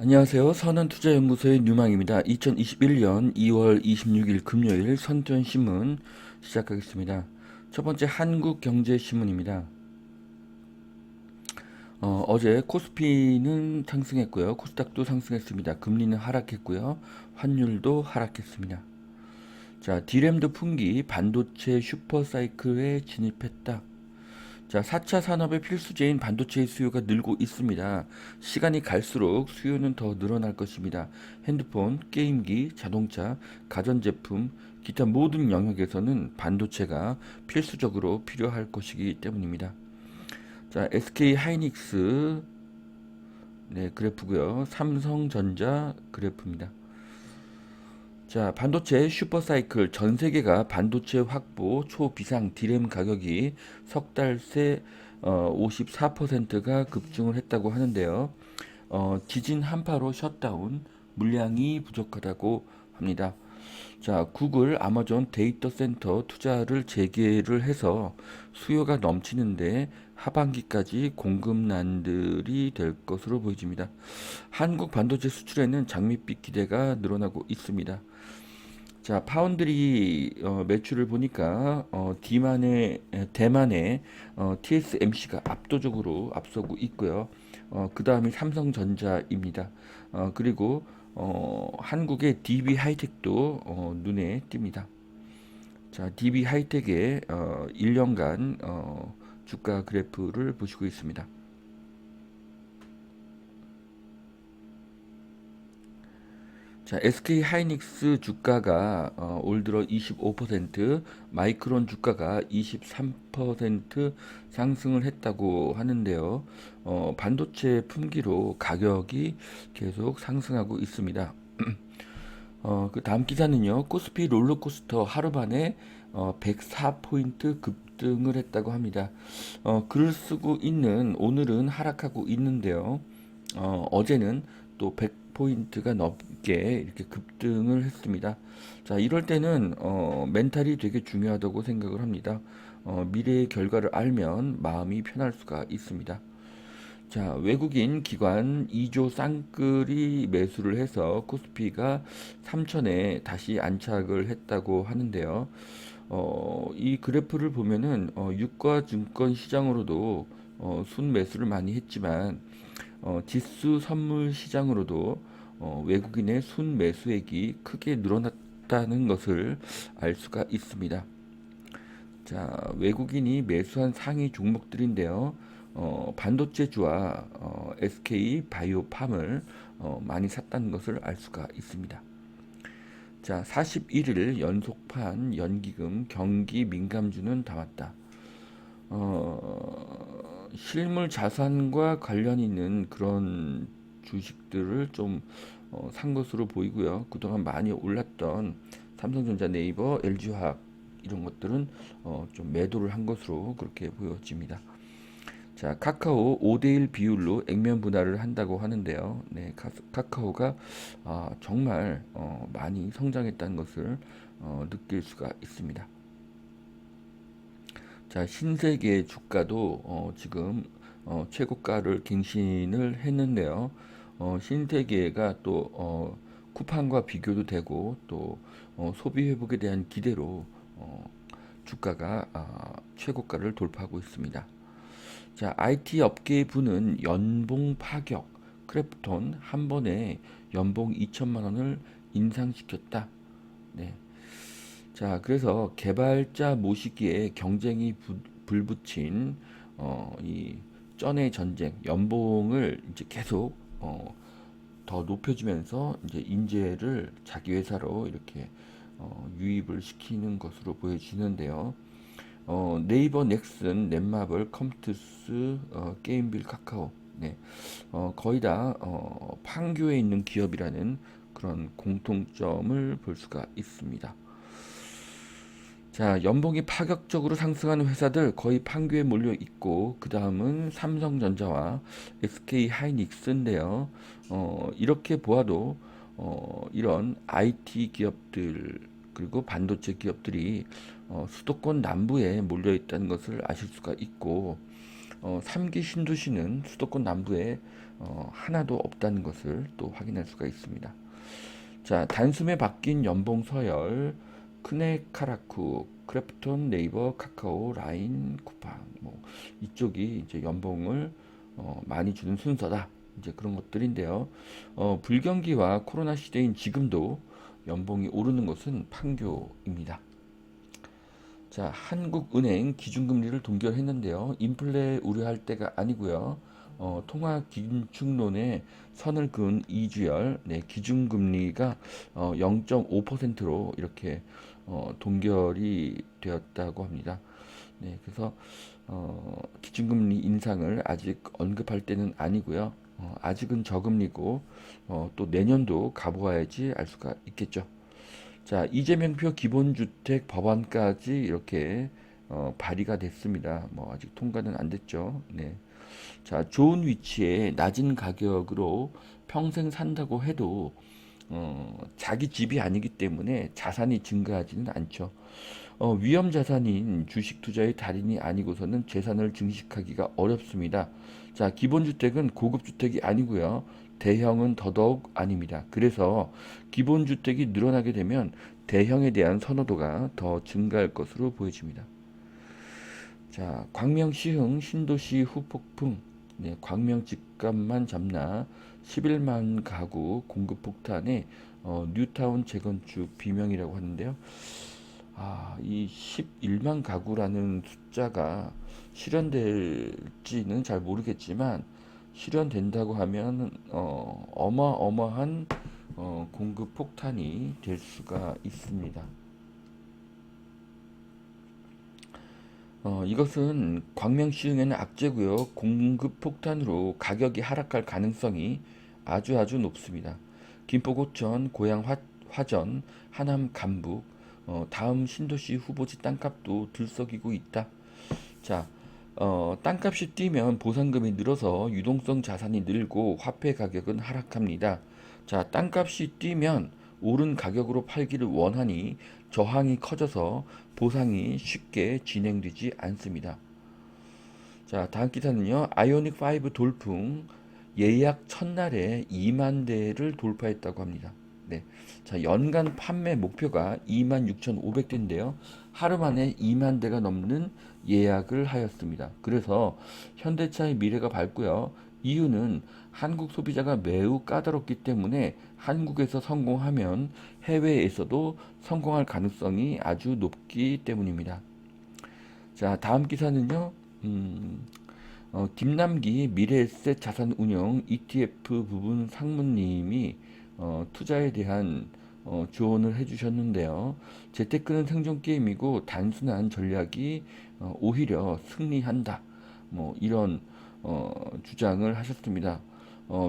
안녕하세요. 선한투자연구소의 뉴망입니다. 2021년 2월 26일 금요일 선투연신문 시작하겠습니다. 첫 번째 한국경제신문입니다. 어제 코스피는 상승했고요. 코스닥도 상승했습니다. 금리는 하락했고요. 환율도 하락했습니다. 자, 디램드 풍기 반도체 슈퍼사이클에 진입했다. 자, 4차 산업의 필수제인 반도체의 수요가 늘고 있습니다. 시간이 갈수록 수요는 더 늘어날 것입니다. 핸드폰, 게임기, 자동차, 가전제품, 기타 모든 영역에서는 반도체가 필수적으로 필요할 것이기 때문입니다. 자, SK 하이닉스 그래프고요. 삼성전자 그래프입니다. 자, 반도체 슈퍼사이클 전 세계가 반도체 확보 초비상 디램 가격이 석 달 새 54%가 급증을 했다고 하는데요. 지진 한파로 셧다운, 물량이 부족하다고 합니다. 자, 구글, 아마존 데이터 센터 투자를 재개를 해서 수요가 넘치는데 하반기까지 공급난들이 될 것으로 보여집니다. 한국 반도체 수출에는 장밋빛 기대가 늘어나고 있습니다. 자, 파운드리 매출을 보니까 대만의 TSMC가 압도적으로 앞서고 있고요. 그 다음이 삼성전자입니다. 그리고 한국의 DB 하이텍도 눈에 띕니다. 자, DB 하이텍의 1년간 주가 그래프를 보시고 있습니다. 자, SK 하이닉스 주가가 올 들어 25%, 마이크론 주가가 23% 상승을 했다고 하는데요. 반도체 품기로 가격이 계속 상승하고 있습니다. 그 다음 기사는요. 코스피 롤러코스터 하루 만에 104포인트 급등을 했다고 합니다. 글을 쓰고 있는 오늘은 하락하고 있는데요. 어제는 또 100포인트가 넘게 이렇게 급등을 했습니다. 자, 이럴 때는 멘탈이 되게 중요하다고 생각을 합니다. 미래의 결과를 알면 마음이 편할 수가 있습니다. 자, 외국인 기관 2조 쌍끌이 매수를 해서 코스피가 3천에 다시 안착을 했다고 하는데요. 이 그래프를 보면은 유가 증권 시장으로도 순매수를 많이 했지만 지수 선물 시장으로도 외국인의 순매수액이 크게 늘어났다는 것을 알 수가 있습니다. 자, 외국인이 매수한 상위 종목들인데요. 반도체주와 SK 바이오팜을 많이 샀다는 것을 알 수가 있습니다. 자, 41일 연속판 연기금 경기 민감주는 다 왔다. 실물 자산과 관련 있는 그런 주식들을 좀 산 것으로 보이고요. 그동안 많이 올랐던 삼성전자, 네이버, LG화학 이런 것들은 좀 매도를 한 것으로 그렇게 보여집니다. 자, 카카오 5대1 비율로 액면 분할을 한다고 하는데요. 네, 카카오가 정말 많이 성장했다는 것을 느낄 수가 있습니다. 자, 신세계 주가도 지금 최고가를 갱신을 했는데요. 신세계가 또 쿠팡과 비교도 되고 또 소비 회복에 대한 기대로 주가가 최고가를 돌파하고 있습니다. 자, IT 업계의 부는 연봉 파격, 크래프톤 한 번에 연봉 2천만 원을 인상시켰다. 네. 자, 그래서 개발자 모시기에 경쟁이 불붙인 이 쩐의 전쟁, 연봉을 이제 계속 더 높여주면서 이제 인재를 자기 회사로 이렇게 유입을 시키는 것으로 보여지는데요. 네이버, 넥슨, 넷마블, 컴투스, 게임빌, 카카오, 네, 거의 다 판교에 있는 기업이라는 그런 공통점을 볼 수가 있습니다. 자, 연봉이 파격적으로 상승하는 회사들 거의 판교에 몰려 있고, 그 다음은 삼성전자와 SK 하이닉스인데요. 이렇게 보아도, 이런 IT 기업들, 그리고 반도체 기업들이 수도권 남부에 몰려 있다는 것을 아실 수가 있고, 3기 신도시는 수도권 남부에 하나도 없다는 것을 또 확인할 수가 있습니다. 자, 단숨에 바뀐 연봉 서열, 크네카라쿠, 크래프톤, 네이버, 카카오, 라인, 쿠팡, 뭐 이쪽이 이제 연봉을 많이 주는 순서다. 이제 그런 것들인데요. 불경기와 코로나 시대인 지금도 연봉이 오르는 것은 판교입니다. 자, 한국은행 기준금리를 동결했는데요. 인플레 우려할 때가 아니고요. 통화 긴축론에 선을 그은 이주열, 네, 기준금리가 0.5%로 이렇게 동결이 되었다고 합니다. 네, 그래서 기준금리 인상을 아직 언급할 때는 아니고요. 아직은 저금리고 또 내년도 가보아야지 알 수가 있겠죠. 자, 이재명표 기본주택 법안까지 이렇게 발의가 됐습니다. 뭐 아직 통과는 안 됐죠. 네. 자, 좋은 위치에 낮은 가격으로 평생 산다고 해도 자기 집이 아니기 때문에 자산이 증가하지는 않죠. 위험 자산인 주식 투자의 달인이 아니고서는 재산을 증식하기가 어렵습니다. 자, 기본주택은 고급주택이 아니고요. 대형은 더더욱 아닙니다. 그래서 기본주택이 늘어나게 되면 대형에 대한 선호도가 더 증가할 것으로 보여집니다. 자, 광명 시흥 신도시 후폭풍. 네, 광명 집값만 잡나 11만 가구 공급 폭탄에 뉴타운 재건축 비명이라고 하는데요. 이 11만 가구라는 숫자가 실현될지는 잘 모르겠지만 실현된다고 하면 어마어마한 공급 폭탄이 될 수가 있습니다. 이것은 광명시흥에는 악재고요. 공급 폭탄으로 가격이 하락할 가능성이 아주 높습니다. 김포고천, 고양 화전, 하남 감북, 다음 신도시 후보지 땅값도 들썩이고 있다. 자, 땅값이 뛰면 보상금이 늘어서 유동성 자산이 늘고 화폐 가격은 하락합니다. 자, 땅값이 뛰면 오른 가격으로 팔기를 원하니 저항이 커져서 보상이 쉽게 진행되지 않습니다. 자, 다음 기사는요. 아이오닉 5 돌풍 예약 첫날에 2만 대를 돌파했다고 합니다. 네. 자, 연간 판매 목표가 26,500대인데요. 하루 만에 2만 대가 넘는 예약을 하였습니다. 그래서 현대차의 미래가 밝고요. 이유는 한국 소비자가 매우 까다롭기 때문에 한국에서 성공하면 해외에서도 성공할 가능성이 아주 높기 때문입니다. 자, 다음 기사는요. 김남기 미래에셋 자산운용 ETF 부분 상무님이 투자에 대한 조언을 해주셨는데요. 재테크는 생존 게임이고 단순한 전략이 오히려 승리한다. 뭐 이런 주장을 하셨습니다.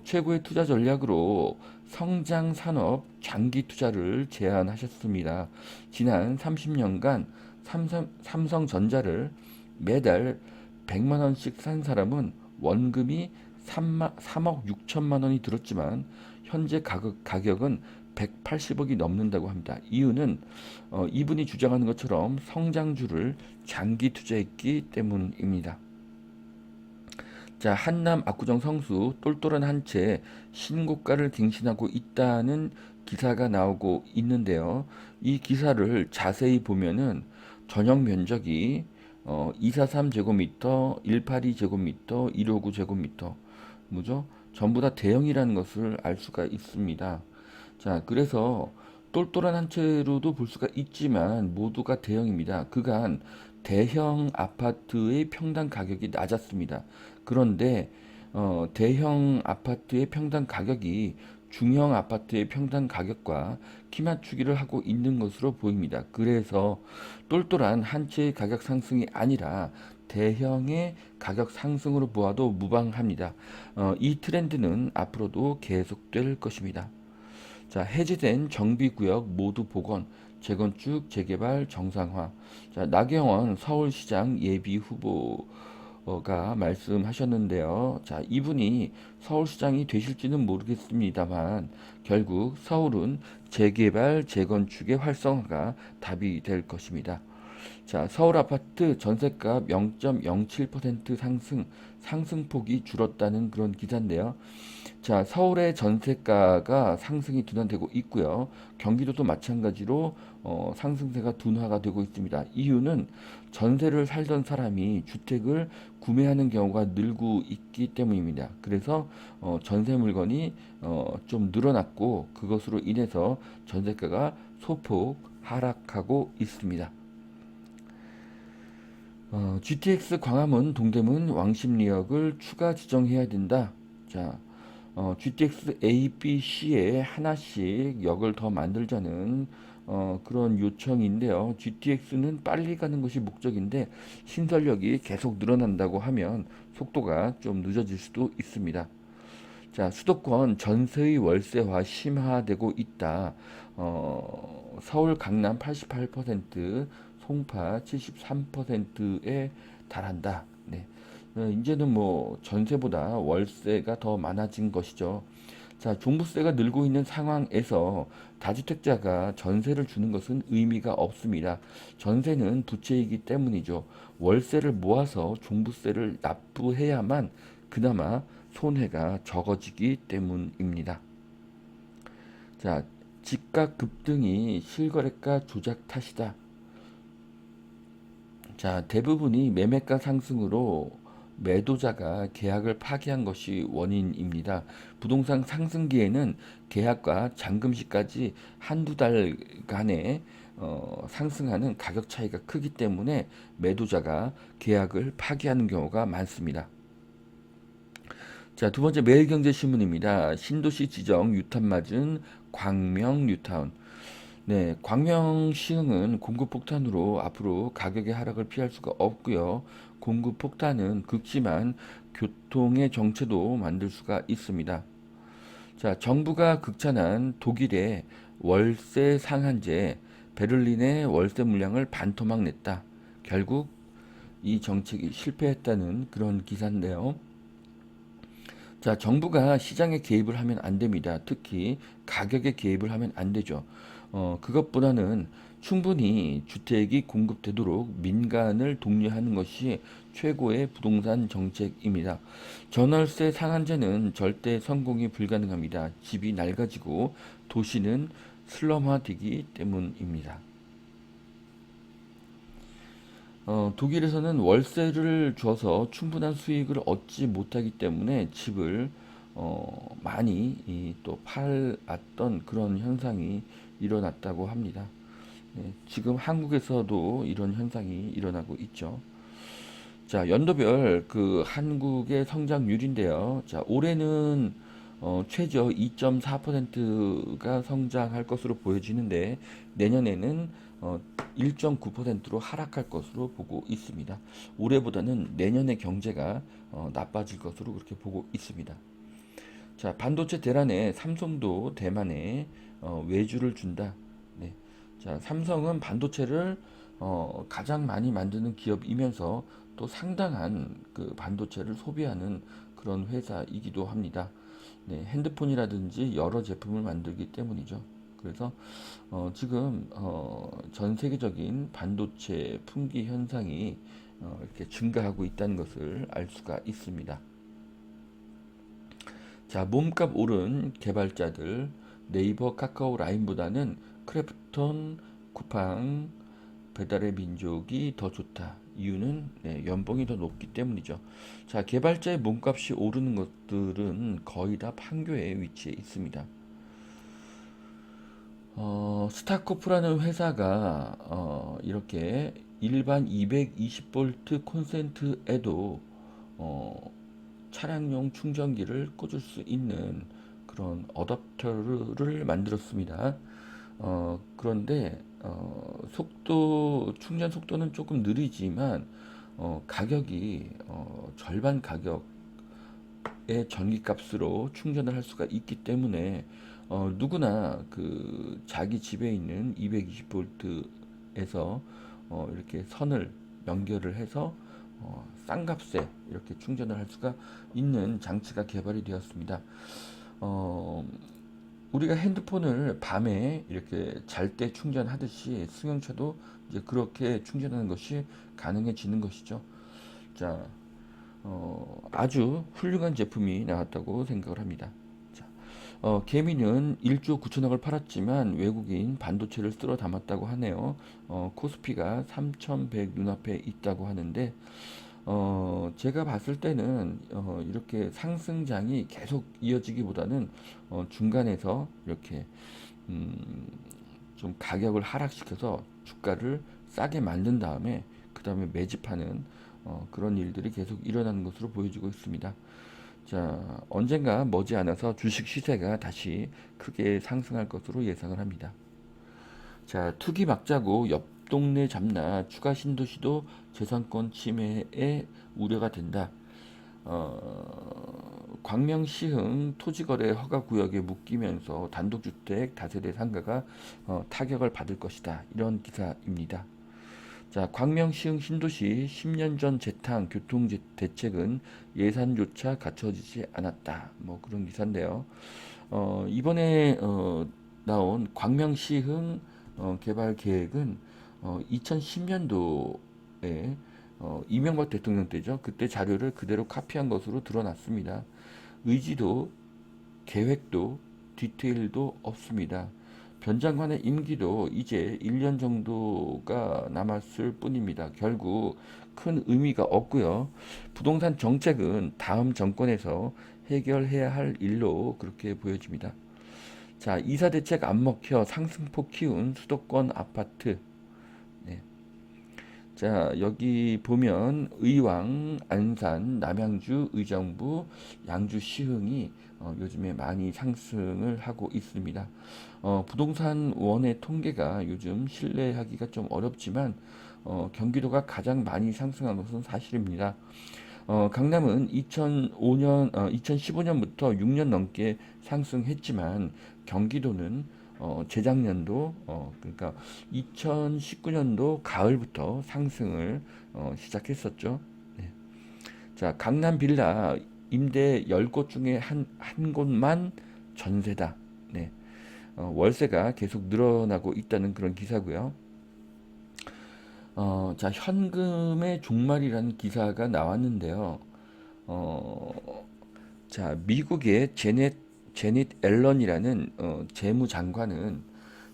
최고의 투자 전략으로 성장 산업 장기 투자를 제안하셨습니다. 지난 30년간 삼성전자를 매달 100만 원씩 산 사람은 원금이 3억 6천만 원이 들었지만 현재 가격은 180억이 넘는다고 합니다. 이유는 이분이 주장하는 것처럼 성장주를 장기 투자했기 때문입니다. 자, 한남 압구정 성수 똘똘한 한 채 신고가를 갱신하고 있다는 기사가 나오고 있는데요. 이 기사를 자세히 보면은 전용 면적이 243제곱미터, 182제곱미터, 159제곱미터 뭐죠? 전부 다 대형이라는 것을 알 수가 있습니다. 자, 그래서 똘똘한 한 채로도 볼 수가 있지만 모두가 대형입니다. 그간 대형 아파트의 평당 가격이 낮았습니다. 그런데 대형 아파트의 평당 가격이 중형 아파트의 평당 가격과 키맞추기를 하고 있는 것으로 보입니다. 그래서 똘똘한 한 채의 가격 상승이 아니라 대형의 가격 상승으로 보아도 무방합니다. 이 트렌드는 앞으로도 계속될 것입니다. 자, 해제된 정비구역 모두 복원, 재건축, 재개발, 정상화. 자, 나경원 서울시장 예비 후보가 말씀하셨는데요. 자, 이분이 서울시장이 되실지는 모르겠습니다만 결국 서울은 재개발, 재건축의 활성화가 답이 될 것입니다. 자, 서울 아파트 전셋값 0.07% 상승폭이 줄었다는 그런 기사인데요. 자, 서울의 전세가가 상승이 둔화되고 있고요. 경기도도 마찬가지로 상승세가 둔화가 되고 있습니다. 이유는 전세를 살던 사람이 주택을 구매하는 경우가 늘고 있기 때문입니다. 그래서 전세 물건이 좀 늘어났고 그것으로 인해서 전세가가 소폭 하락하고 있습니다. GTX 광화문, 동대문, 왕십리역을 추가 지정해야 된다. 자, GTX A, B, C에 하나씩 역을 더 만들자는 그런 요청인데요. GTX는 빨리 가는 것이 목적인데 신설역이 계속 늘어난다고 하면 속도가 좀 늦어질 수도 있습니다. 자, 수도권 전세의 월세화 심화되고 있다. 서울 강남 88%, 송파 73%에 달한다. 네. 이제는 뭐 전세보다 월세가 더 많아진 것이죠. 자, 종부세가 늘고 있는 상황에서 다주택자가 전세를 주는 것은 의미가 없습니다. 전세는 부채이기 때문이죠. 월세를 모아서 종부세를 납부해야만 그나마 손해가 적어지기 때문입니다. 자, 집값 급등이 실거래가 조작 탓이다. 자, 대부분이 매매가 상승으로 매도자가 계약을 파기한 것이 원인입니다. 부동산 상승기에는 계약과 잔금시까지 한두 달간에 상승하는 가격 차이가 크기 때문에 매도자가 계약을 파기하는 경우가 많습니다. 자, 두 번째 매일경제신문입니다. 신도시 지정 유탄 맞은 광명 뉴타운. 네, 광명 시흥은 공급 폭탄으로 앞으로 가격의 하락을 피할 수가 없고요. 공급 폭탄은 극심한 교통의 정체도 만들 수가 있습니다. 자, 정부가 극찬한 독일의 월세 상한제, 베를린의 월세 물량을 반토막 냈다. 결국 이 정책이 실패했다는 그런 기사인데요. 자, 정부가 시장에 개입을 하면 안 됩니다. 특히 가격에 개입을 하면 안 되죠. 그것보다는 충분히 주택이 공급되도록 민간을 독려하는 것이 최고의 부동산 정책입니다. 전월세 상한제는 절대 성공이 불가능합니다. 집이 낡아지고 도시는 슬럼화되기 때문입니다. 독일에서는 월세를 줘서 충분한 수익을 얻지 못하기 때문에 집을 많이 또 팔았던 그런 현상이 일어났다고 합니다. 네, 지금 한국에서도 이런 현상이 일어나고 있죠. 자, 연도별 그 한국의 성장률인데요. 자, 올해는 최저 2.4%가 성장할 것으로 보여지는데 내년에는 1.9%로 하락할 것으로 보고 있습니다. 올해보다는 내년의 경제가 나빠질 것으로 그렇게 보고 있습니다. 자, 반도체 대란에 삼성도 대만에 외주를 준다. 네. 자, 삼성은 반도체를 가장 많이 만드는 기업이면서 또 상당한 그 반도체를 소비하는 그런 회사이기도 합니다. 네, 핸드폰이라든지 여러 제품을 만들기 때문이죠. 그래서 지금 전 세계적인 반도체 품귀 현상이 이렇게 증가하고 있다는 것을 알 수가 있습니다. 자, 몸값 오른 개발자들 네이버, 카카오, 라인보다는 크래프톤, 쿠팡, 배달의 민족이 더 좋다. 이유는 네, 연봉이 더 높기 때문이죠. 자, 개발자의 몸값이 오르는 것들은 거의 다 판교에 위치해 있습니다. 스타코프라는 회사가 이렇게 일반 220V 콘센트에도 어, 차량용 충전기를 꽂을 수 있는 그런 어댑터를 만들었습니다. 그런데 충전 속도는 조금 느리지만 가격이 절반 가격의 전기값으로 충전을 할 수가 있기 때문에 누구나 그 자기 집에 있는 220V에서 이렇게 선을 연결을 해서 싼 값에 이렇게 충전을 할 수가 있는 장치가 개발이 되었습니다. 어, 우리가 핸드폰을 밤에 이렇게 잘 때 충전하듯이 승용차도 이제 그렇게 충전하는 것이 가능해지는 것이죠. 자, 아주 훌륭한 제품이 나왔다고 생각을 합니다. 자, 개미는 1조 9천억을 팔았지만 외국인 반도체를 쓸어 담았다고 하네요. 코스피가 3,100 눈앞에 있다고 하는데, 제가 봤을 때는 이렇게 상승장이 계속 이어지기보다는 중간에서 이렇게 음, 좀 가격을 하락시켜서 주가를 싸게 만든 다음에 그 다음에 매집하는 그런 일들이 계속 일어나는 것으로 보여지고 있습니다. 자, 언젠가 머지않아서 주식 시세가 다시 크게 상승할 것으로 예상을 합니다. 자, 투기 막자고 옆 동네 잡나 추가 신도시도 재산권 침해에 우려가 된다. 광명시흥 토지거래 허가구역에 묶이면서 단독주택 다세대 상가가 타격을 받을 것이다. 이런 기사입니다. 자, 광명시흥 신도시 10년 전 재탕 교통 대책은 예산조차 갖춰지지 않았다. 뭐 그런 기사인데요. 이번에 나온 광명시흥 개발 계획은 2010년도에 이명박 대통령 때죠. 그때 자료를 그대로 카피한 것으로 드러났습니다. 의지도 계획도 디테일도 없습니다. 변 장관의 임기도 이제 1년 정도가 남았을 뿐입니다. 결국 큰 의미가 없고요. 부동산 정책은 다음 정권에서 해결해야 할 일로 그렇게 보여집니다. 자, 이사 대책 안 먹혀 상승폭 키운 수도권 아파트. 네. 자, 여기 보면 의왕, 안산, 남양주, 의정부, 양주 시흥이 요즘에 많이 상승을 하고 있습니다. 부동산 원의 통계가 요즘 신뢰하기가 좀 어렵지만 경기도가 가장 많이 상승한 것은 사실입니다. 강남은 2015년부터 6년 넘게 상승했지만 경기도는 재작년도 그러니까 2019년도 가을부터 상승을 시작했었죠. 네. 자, 강남 빌라 임대 10곳 중에 한 곳만 전세다. 네. 월세가 계속 늘어나고 있다는 그런 기사고요. 자, 현금의 종말이라는 기사가 나왔는데요. 어, 자, 미국의 제닛 앨런이라는 재무장관은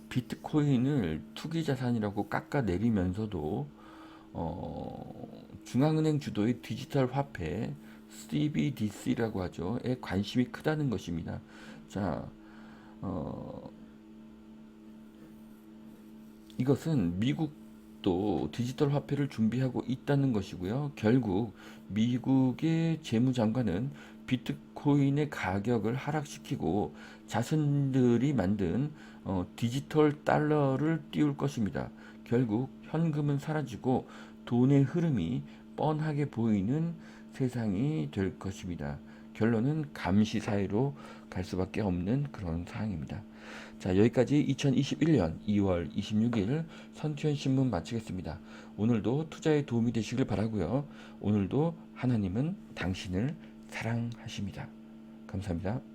비트코인을 투기 자산이라고 깎아내리면서도 중앙은행 주도의 디지털 화폐 CBDC라고 하죠.에 관심이 크다는 것입니다. 자, 어, 이것은 미국도 디지털 화폐를 준비하고 있다는 것이고요. 결국 미국의 재무장관은 비트코인의 가격을 하락시키고 자신들이 만든 디지털 달러를 띄울 것입니다. 결국 현금은 사라지고 돈의 흐름이 뻔하게 보이는 세상이 될 것입니다. 결론은 감시 사회로 갈 수밖에 없는 그런 상황입니다. 자, 여기까지 2021년 2월 26일 선투현 신문 마치겠습니다. 오늘도 투자에 도움이 되시길 바라고요. 오늘도 하나님은 당신을 사랑하십니다. 감사합니다.